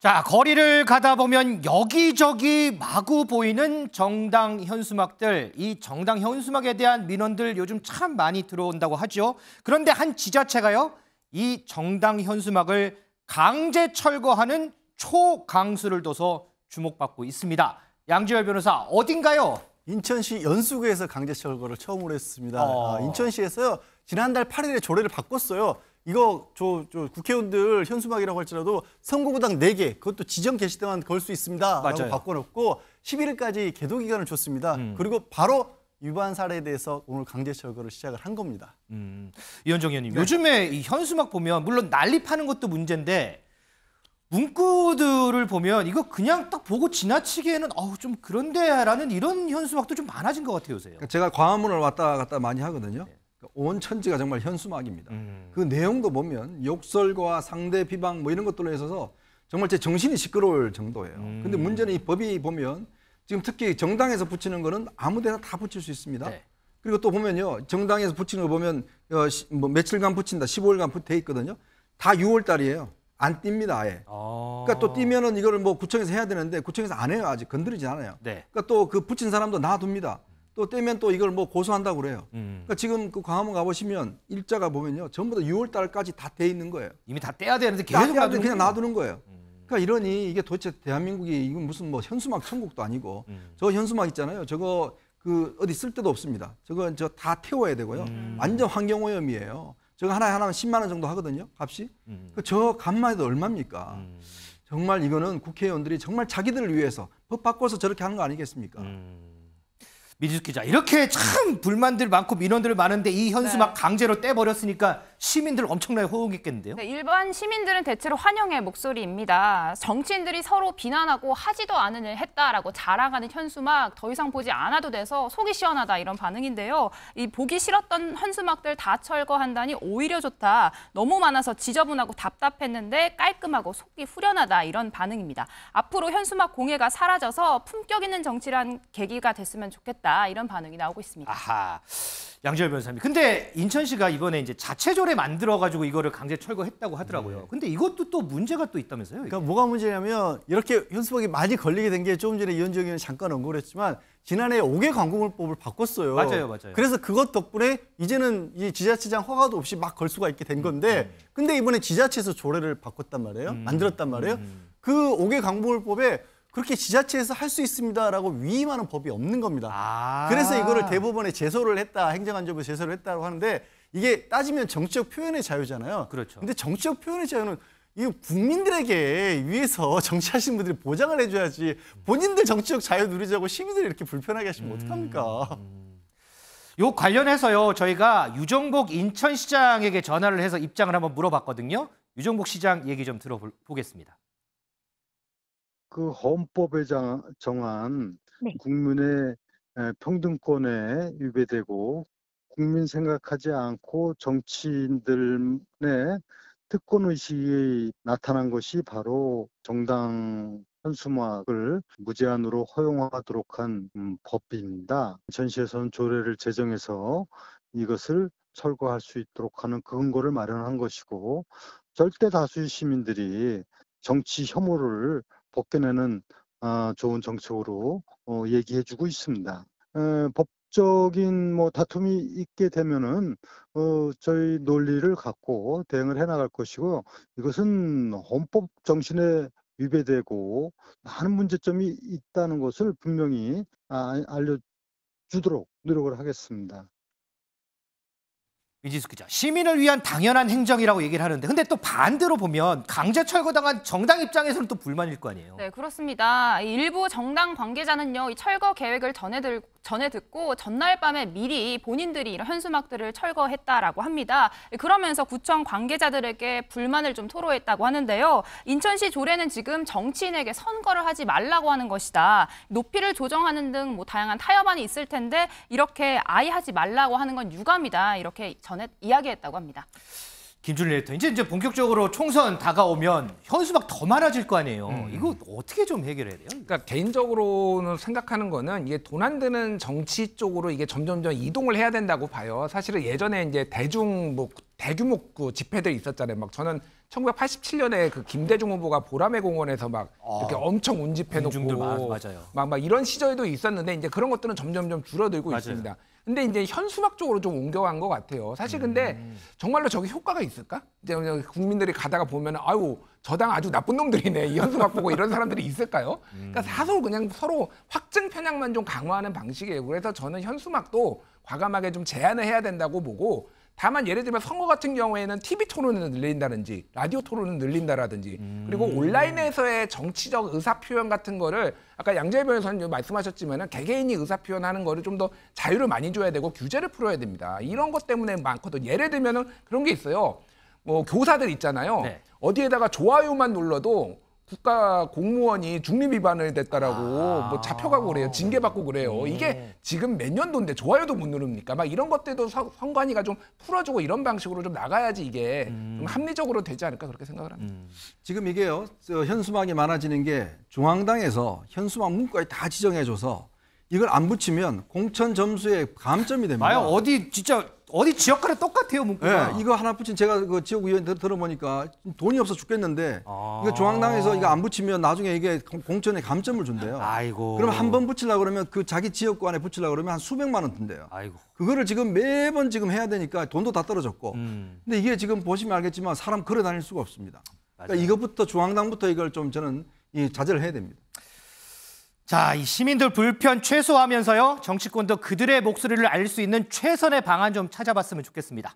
자, 거리를 가다 보면 여기저기 마구 보이는 정당 현수막들. 이 정당 현수막에 대한 민원들 요즘 참 많이 들어온다고 하죠. 그런데 한 지자체가요, 이 정당 현수막을 강제 철거하는 초강수를 둬서 주목받고 있습니다. 양지열 변호사, 어딘가요? 인천시 연수구에서 강제 철거를 처음으로 했습니다. 인천시에서요, 지난달 8일에 조례를 바꿨어요. 이거 국회의원들 현수막이라고 할지라도 선거구당 4개, 그것도 지정 게시대만 걸 수 있습니다. 라고 맞아요. 바꿔놓고 11일까지 계도 기간을 줬습니다. 그리고 바로 위반 사례에 대해서 오늘 강제 철거를 시작을 한 겁니다. 이현정 의원님, 네. 요즘에 이 현수막 보면 물론 난립하는 것도 문제인데 문구들을 보면 이거 그냥 딱 보고 지나치기에는 좀 그런데라는 이런 현수막도 좀 많아진 것 같아요, 요새. 제가 광화문을 왔다 갔다 많이 하거든요. 온 천지가 정말 현수막입니다. 그 내용도 보면 욕설과 상대 비방 뭐 이런 것들로 있어서 정말 제 정신이 시끄러울 정도예요. 근데 문제는 이 법이 보면 지금 특히 정당에서 붙이는 거는 아무 데나 다 붙일 수 있습니다. 네. 그리고 또 보면요, 정당에서 붙이는 거 보면 뭐 며칠간 붙인다, 15일간 붙어 있거든요. 다 6월 달이에요. 안 띱니다, 아예. 그러니까 또 띄면은 이거를 뭐 구청에서 해야 되는데 구청에서 안 해요. 아직 건드리지 않아요. 네. 그러니까 또 그 붙인 사람도 놔둡니다. 또 떼면 또 이걸 뭐 고소한다고 그래요. 그러니까 지금 그 광화문 가보시면 일자가 보면요, 전부 다 6월 달까지 다 돼 있는 거예요. 이미 다 떼야 되는데 계속 놔두는 그냥 놔두는 거예요. 그러니까 이러니 이게 도대체 대한민국이 이건 무슨 뭐 현수막 천국도 아니고 저 현수막 있잖아요. 저거 그 어디 쓸 데도 없습니다. 저거 저 다 태워야 되고요. 완전 환경오염이에요. 저거 하나면 10만 원 정도 하거든요, 값이. 저 값만 해도 얼마입니까? 정말 이거는 국회의원들이 정말 자기들을 위해서 법 바꿔서 저렇게 하는 거 아니겠습니까? 민지숙 기자, 이렇게 참 불만들 많고 민원들 많은데 이 현수막 강제로 떼버렸으니까 시민들 엄청나게 호응했겠는데요? 네, 일반 시민들은 대체로 환영의 목소리입니다. 정치인들이 서로 비난하고 하지도 않은 일 했다라고 자랑하는 현수막 더 이상 보지 않아도 돼서 속이 시원하다, 이런 반응인데요. 이 보기 싫었던 현수막들 다 철거한다니 오히려 좋다. 너무 많아서 지저분하고 답답했는데 깔끔하고 속이 후련하다, 이런 반응입니다. 앞으로 현수막 공해가 사라져서 품격 있는 정치란 계기가 됐으면 좋겠다, 이런 반응이 나오고 있습니다. 아하, 양지열 변호사님. 근데 인천시가 이번에 이제 자체조례 만들어가지고 이거를 강제 철거했다고 하더라고요. 근데 이것도 또 문제가 또 있다면서요? 이게? 그러니까 뭐가 문제냐면 이렇게 현수막이 많이 걸리게 된 게 조금 전에 이현정 의원이 잠깐 언급을 했지만 지난해 5개 광고물법을 바꿨어요. 맞아요. 그래서 그것 덕분에 이제는 이 지자체장 허가도 없이 막 걸 수가 있게 된 건데 근데 이번에 지자체에서 조례를 바꿨단 말이에요. 만들었단 말이에요. 그 5개 광고물법에 그렇게 지자체에서 할 수 있습니다라고 위임하는 법이 없는 겁니다. 그래서 이거를 대법원에 제소를 했다, 행정안전부에 제소를 했다고 하는데 이게 따지면 정치적 표현의 자유잖아요. 그렇죠. 근데 정치적 표현의 자유는 이 국민들에게 위해서 정치하시는 분들이 보장을 해줘야지 본인들 정치적 자유 누리자고 시민들이 이렇게 불편하게 하시면 어떡합니까? 요 관련해서요, 저희가 유정복 인천시장에게 전화를 해서 입장을 한번 물어봤거든요. 유정복 시장 얘기 좀 들어보겠습니다. 그 헌법에 정한 국민의 평등권에 위배되고 국민 생각하지 않고 정치인들의 특권의식이 나타난 것이 바로 정당 현수막을 무제한으로 허용하도록 한 법입니다. 인천시에서는 조례를 제정해서 이것을 철거할 수 있도록 하는 근거를 마련한 것이고 절대 다수의 시민들이 정치 혐오를 벗겨내는 좋은 정책으로 얘기해주고 있습니다. 법적인 다툼이 있게 되면은 저희 논리를 갖고 대응을 해나갈 것이고 이것은 헌법 정신에 위배되고 많은 문제점이 있다는 것을 분명히 알려주도록 노력을 하겠습니다. 민지숙 기자, 시민을 위한 당연한 행정이라고 얘기를 하는데 근데 또 반대로 보면 강제 철거당한 정당 입장에서는 또 불만일 거 아니에요? 네, 그렇습니다. 일부 정당 관계자는요, 이 철거 계획을 전에 듣고 전날 밤에 미리 본인들이 이런 현수막들을 철거했다라고 합니다. 그러면서 구청 관계자들에게 불만을 좀 토로했다고 하는데요. 인천시 조례는 지금 정치인에게 선거를 하지 말라고 하는 것이다. 높이를 조정하는 등 다양한 타협안이 있을 텐데 이렇게 아예 하지 말라고 하는 건 유감이다. 이렇게 전에 이야기했다고 합니다. 김준일 에디터, 이제 본격적으로 총선 다가오면 현수막 더 많아질 거 아니에요. 이거 어떻게 좀 해결해야 돼요? 그러니까 개인적으로는 생각하는 거는 이게 돈 안 드는 정치 쪽으로 이게 점점점 이동을 해야 된다고 봐요. 사실은 예전에 이제 대규모 그 집회들이 있었잖아요. 막 저는 1987년에 그 김대중 후보가 보라매 공원에서 막 이렇게 엄청 운집해 군중들 놓고 맞아요. 막 이런 시절도 있었는데 이제 그런 것들은 점점 줄어들고 맞아요. 있습니다. 근데 이제 현수막 쪽으로 좀 옮겨간 것 같아요. 사실 근데 정말로 저게 효과가 있을까? 이제 국민들이 가다가 보면 아유 저 당 아주 나쁜 놈들이네 이 현수막 보고 이런 사람들이 있을까요? 그러니까 사실 그냥 서로 확증 편향만 좀 강화하는 방식이에요. 그래서 저는 현수막도 과감하게 좀 제한을 해야 된다고 보고 다만 예를 들면 선거 같은 경우에는 TV 토론을 늘린다든지 라디오 토론을 늘린다라든지 그리고 온라인에서의 정치적 의사 표현 같은 거를 아까 양재열 변호사님 말씀하셨지만은 개개인이 의사 표현하는 거를 좀 더 자유를 많이 줘야 되고 규제를 풀어야 됩니다. 이런 것 때문에 많거든. 예를 들면은 그런 게 있어요. 뭐 교사들 있잖아요. 네. 어디에다가 좋아요만 눌러도 국가 공무원이 중립 위반을 됐다라고 뭐 잡혀가고 그래요. 징계받고 그래요. 이게 지금 몇 년도인데 좋아요도 못 누릅니까? 막 이런 것들도 선관위가 좀 풀어주고 이런 방식으로 좀 나가야지 이게 좀 합리적으로 되지 않을까 그렇게 생각을 합니다. 지금 이게요, 현수막이 많아지는 게 중앙당에서 현수막 문구까지 다 지정해줘서 이걸 안 붙이면 공천 점수에 감점이 됩니다. 아유 어디 진짜 어디 지역과는 똑같아요 문구가. 네, 이거 하나 붙인 제가 그 지역의원 들어보니까 돈이 없어 죽겠는데 이거 중앙당에서 이거 안 붙이면 나중에 이게 공천에 감점을 준대요. 아이고. 그러면 한 번 붙이려고 그러면 그 자기 지역구 안에 붙이려고 그러면 한 수백만 원 든대요. 아이고. 그거를 지금 매번 지금 해야 되니까 돈도 다 떨어졌고. 근데 이게 지금 보시면 알겠지만 사람 걸어 다닐 수가 없습니다. 그러니까 이것부터 중앙당부터 이걸 좀 저는 자제를 해야 됩니다. 자, 이 시민들 불편 최소화하면서요 정치권도 그들의 목소리를 알 수 있는 최선의 방안 좀 찾아봤으면 좋겠습니다.